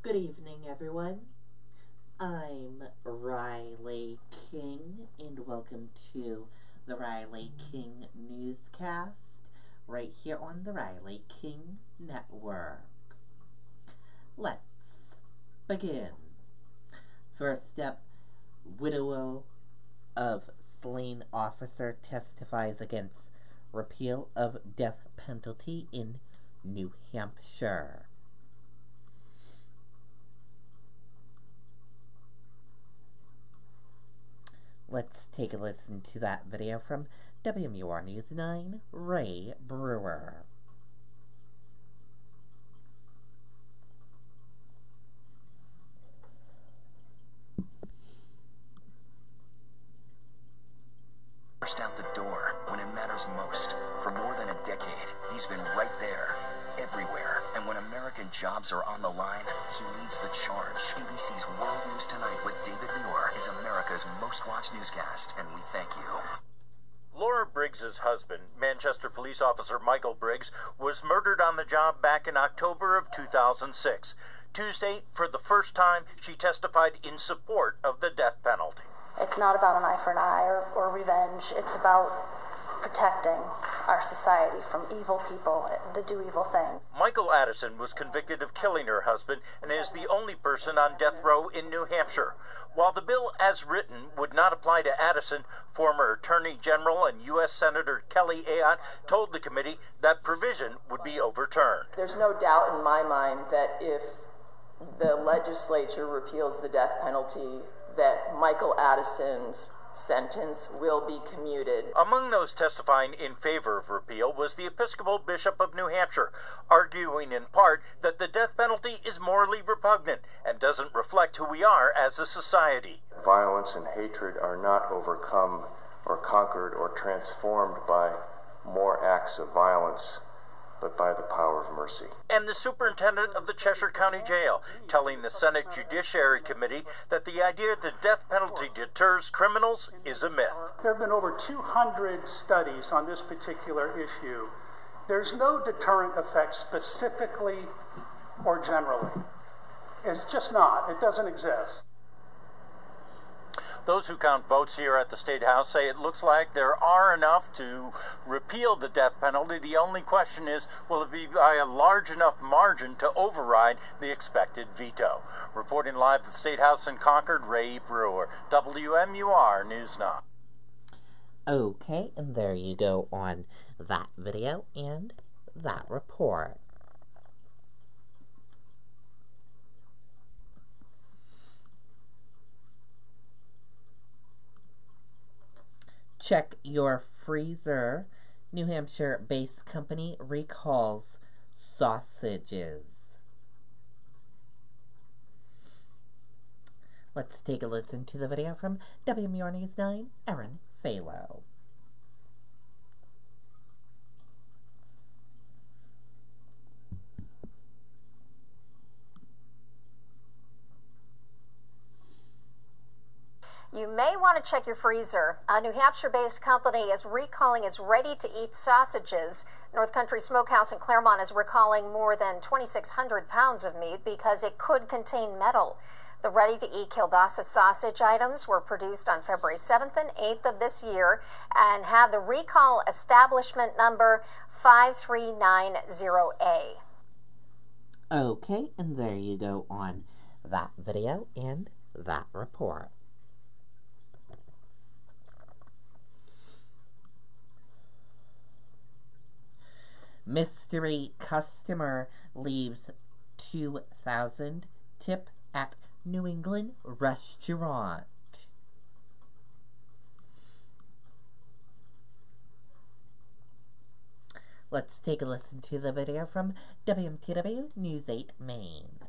Good evening, everyone. I'm Riley King, and welcome to the Riley King Newscast, right here on the Riley King Network. Let's begin. First up, widow of slain officer testifies against repeal of death penalty in New Hampshire. Let's take a listen to that video from WMUR News 9, Ray Brewer. Burst out the door when it matters most. For more than a decade, he's been right there, everywhere. And when American jobs are on the line, he leads the charge. ABC's World News Tonight with David Muir is America's most watched newscast, and we thank you. Laura Briggs's husband, Manchester police officer Michael Briggs, was murdered on the job back in October of 2006. Tuesday, for the first time, she testified in support of the death penalty. It's not about an eye for an eye or revenge. It's about protecting our society from evil people that do evil things. Michael Addison was convicted of killing her husband and is the only person on death row in New Hampshire. While the bill as written would not apply to Addison, former Attorney General and U.S. Senator Kelly Ayotte told the committee that provision would be overturned. There's no doubt in my mind that if the legislature repeals the death penalty, that Michael Addison's sentence will be commuted. Among those testifying in favor of repeal was the Episcopal Bishop of New Hampshire, arguing in part that the death penalty is morally repugnant and doesn't reflect who we are as a society. Violence and hatred are not overcome or conquered or transformed by more acts of violence, but by the power of mercy. And the superintendent of the Cheshire County Jail telling the Senate Judiciary Committee that the idea the death penalty deters criminals is a myth. There have been over 200 studies on this particular issue. There's no deterrent effect specifically or generally. It's just not. It doesn't exist. Those who count votes here at the State House say it looks like there are enough to repeal the death penalty. The only question is, will it be by a large enough margin to override the expected veto? Reporting live at the State House in Concord, Ray Brewer, WMUR News 9. Okay, and there you go on that video and that report. Check your freezer. New Hampshire-based company recalls sausages. Let's take a listen to the video from WMUR News 9, Erin Phalo. You may want to check your freezer. A New Hampshire-based company is recalling its ready-to-eat sausages. North Country Smokehouse in Claremont is recalling more than 2,600 pounds of meat because it could contain metal. The ready-to-eat kielbasa sausage items were produced on February 7th and 8th of this year and have the recall establishment number 5390A. Okay, and there you go on that video and that report. Mystery customer leaves $2,000 tip at New England restaurant. Let's take a listen to the video from WMTW News 8 Maine.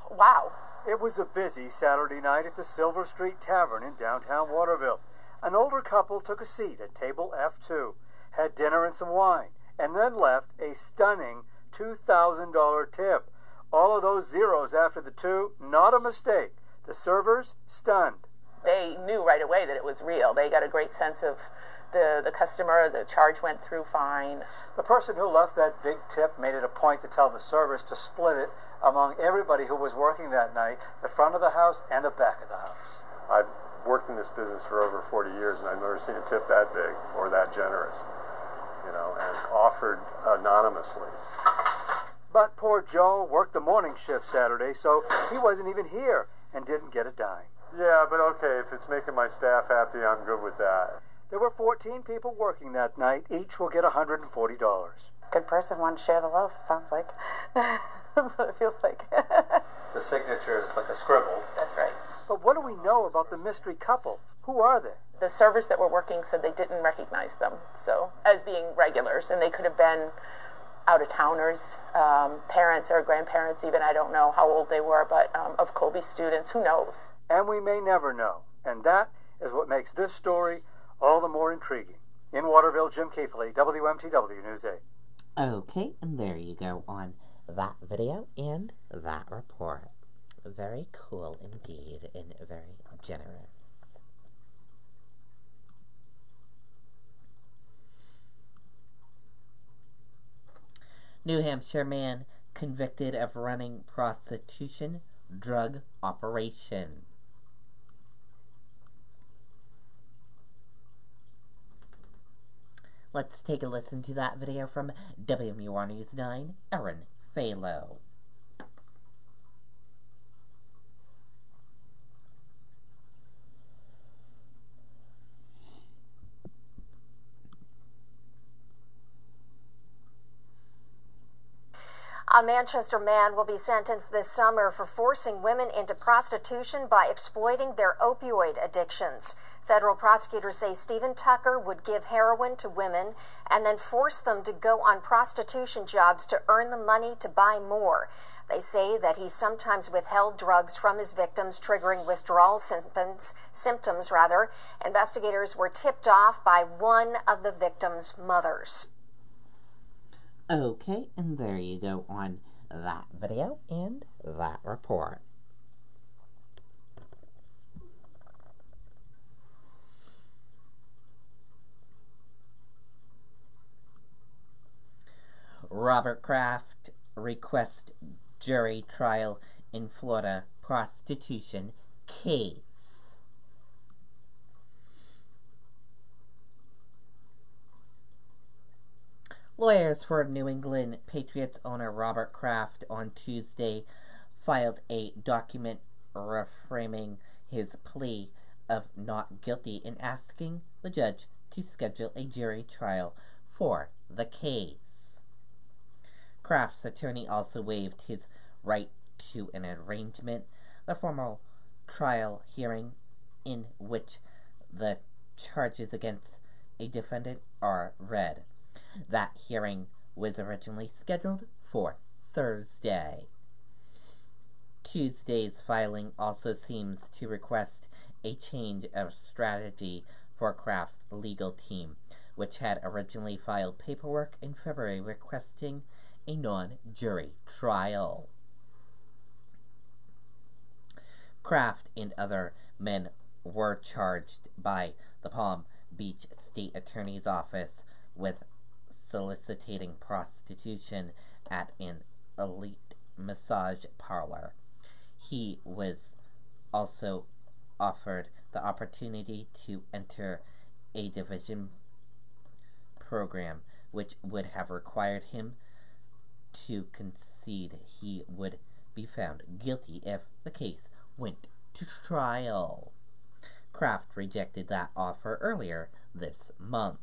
Wow. It was a busy Saturday night at the Silver Street Tavern in downtown Waterville. An older couple took a seat at table F2, had dinner and some wine, and then left a stunning $2,000 tip. All of those zeros after the 2, not a mistake. The servers, stunned. They knew right away that it was real. They got a great sense of the customer. The charge went through fine. The person who left that big tip made it a point to tell the servers to split it among everybody who was working that night, the front of the house and the back of the house. I've worked in this business for over 40 years, and I've never seen a tip that big or that generous, and offered anonymously. But poor Joe worked the morning shift Saturday, so he wasn't even here and didn't get a dime. Yeah, but okay, if it's making my staff happy, I'm good with that. There were 14 people working that night. Each will get $140. Good person wanted to share the love, sounds like. That's what it feels like. The signature is like a scribble. That's right. But what do we know about the mystery couple? Who are they? The servers that were working said they didn't recognize them as being regulars, and they could have been out-of-towners, parents or grandparents even. I don't know how old they were, but of Colby students, who knows? And we may never know. And that is what makes this story all the more intriguing. In Waterville, Jim Keepley, WMTW News 8. Okay, and there you go on that video and that report. Very cool indeed, and very generous. New Hampshire man convicted of running prostitution drug operation. Let's take a listen to that video from WMUR News 9, Erin Phalo. A Manchester man will be sentenced this summer for forcing women into prostitution by exploiting their opioid addictions. Federal prosecutors say Stephen Tucker would give heroin to women and then force them to go on prostitution jobs to earn the money to buy more. They say that he sometimes withheld drugs from his victims, triggering withdrawal symptoms. Investigators were tipped off by one of the victims' mothers. Okay, and there you go on that video and that report. Robert Kraft requests jury trial in Florida prostitution case. Lawyers for New England Patriots owner Robert Kraft on Tuesday filed a document reframing his plea of not guilty and asking the judge to schedule a jury trial for the case. Kraft's attorney also waived his right to an arraignment, the formal trial hearing in which the charges against a defendant are read. That hearing was originally scheduled for Thursday. Tuesday's filing also seems to request a change of strategy for Kraft's legal team, which had originally filed paperwork in February requesting a non-jury trial. Kraft and other men were charged by the Palm Beach State Attorney's Office with soliciting prostitution at an elite massage parlor. He was also offered the opportunity to enter a division program, which would have required him to concede he would be found guilty if the case went to trial. Kraft rejected that offer earlier this month.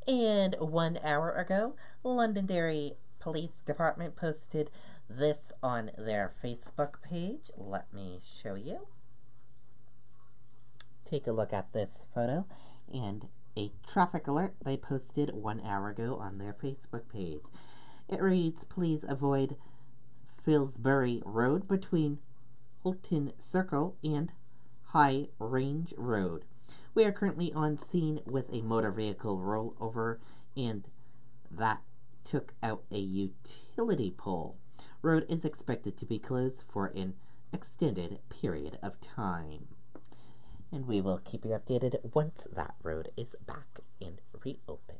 And 1 hour ago, Londonderry Police Department posted this on their Facebook page. Let me show you. Take a look at this photo and a traffic alert they posted 1 hour ago on their Facebook page. It reads, "Please avoid Fillsbury Road between Holton Circle and High Range Road. We are currently on scene with a motor vehicle rollover, and that took out a utility pole. Road is expected to be closed for an extended period of time. And we will keep you updated once that road is back and reopened.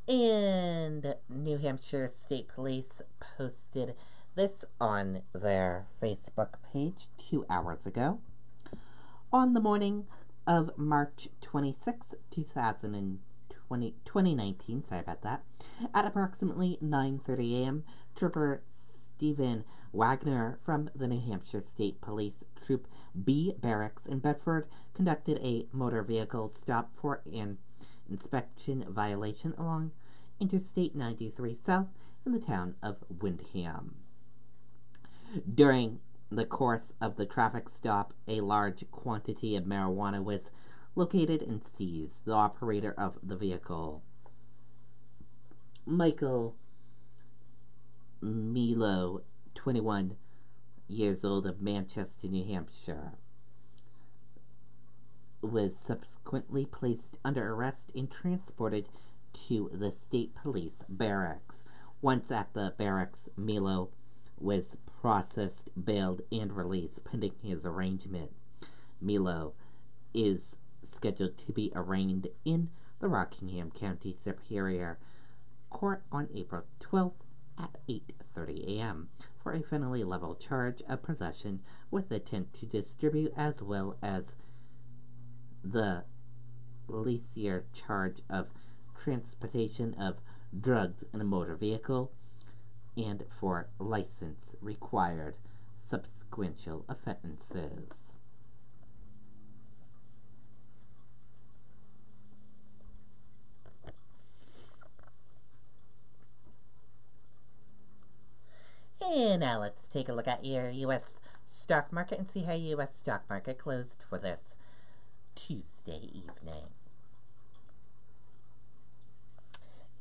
And New Hampshire State Police posted this on their Facebook page 2 hours ago. On the morning of March 26, 2019, sorry about that, at approximately 9:30 a.m., Trooper Stephen Wagner from the New Hampshire State Police Troop B Barracks in Bedford conducted a motor vehicle stop for an inspection violation along Interstate 93 South in the town of Windham. During the course of the traffic stop, a large quantity of marijuana was located and seized. The operator of the vehicle, Michael Milo, 21 years old, of Manchester, New Hampshire, was subsequently placed under arrest and transported to the state police barracks. Once at the barracks, Milo was processed, bailed, and released pending his arraignment. Milo is scheduled to be arraigned in the Rockingham County Superior Court on April 12th at 8:30 a.m. for a felony level charge of possession with intent to distribute, as well as the lesser charge of transportation of drugs in a motor vehicle, and for license required subsequential offenses. And now let's take a look at your U.S. stock market and see how U.S. stock market closed for this Tuesday evening.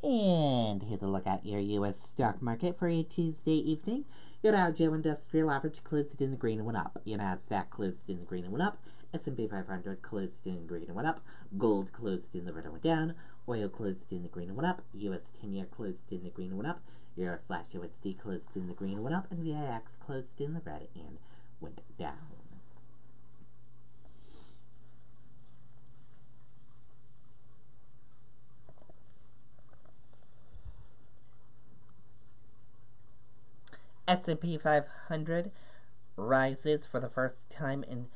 And here's a look at your U.S. stock market for a Tuesday evening. Your Dow Jones Industrial Average closed in the green and went up. Your Nasdaq closed in the green and went up. S&P 500 closed in the green and went up. Gold closed in the red and went down. Oil closed in the green and went up. U.S. 10-year closed in the green and went up. Euro/USD closed in the green and went up. And VIX closed in the red and went down. S&P 500 rises for the first time in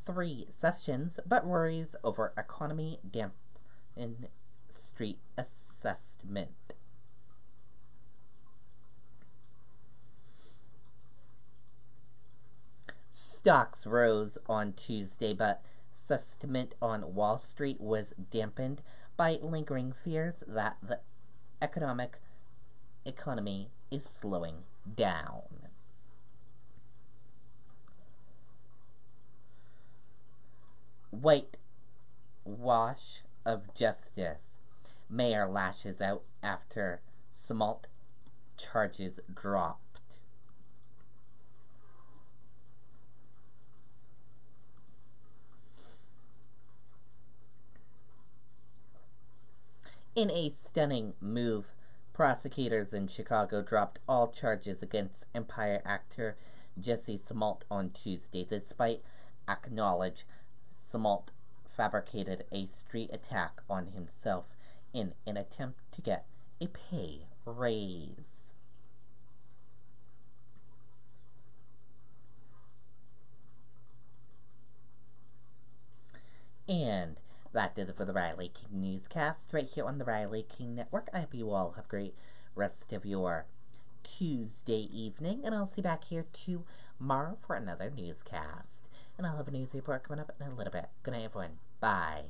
3 sessions, but worries over economy dampen street assessment. Stocks rose on Tuesday, but sentiment on Wall Street was dampened by lingering fears that the economy is slowing down. Whitewash of justice. Mayor lashes out after smalt charges dropped. In a stunning move, prosecutors in Chicago dropped all charges against Empire actor Jesse Smollett on Tuesday, despite acknowledging Smollett fabricated a street attack on himself in an attempt to get a pay raise. And that did it for the Riley King Newscast right here on the Riley King Network. I hope you all have a great rest of your Tuesday evening, and I'll see you back here tomorrow for another newscast. And I'll have a news report coming up in a little bit. Good night, everyone. Bye.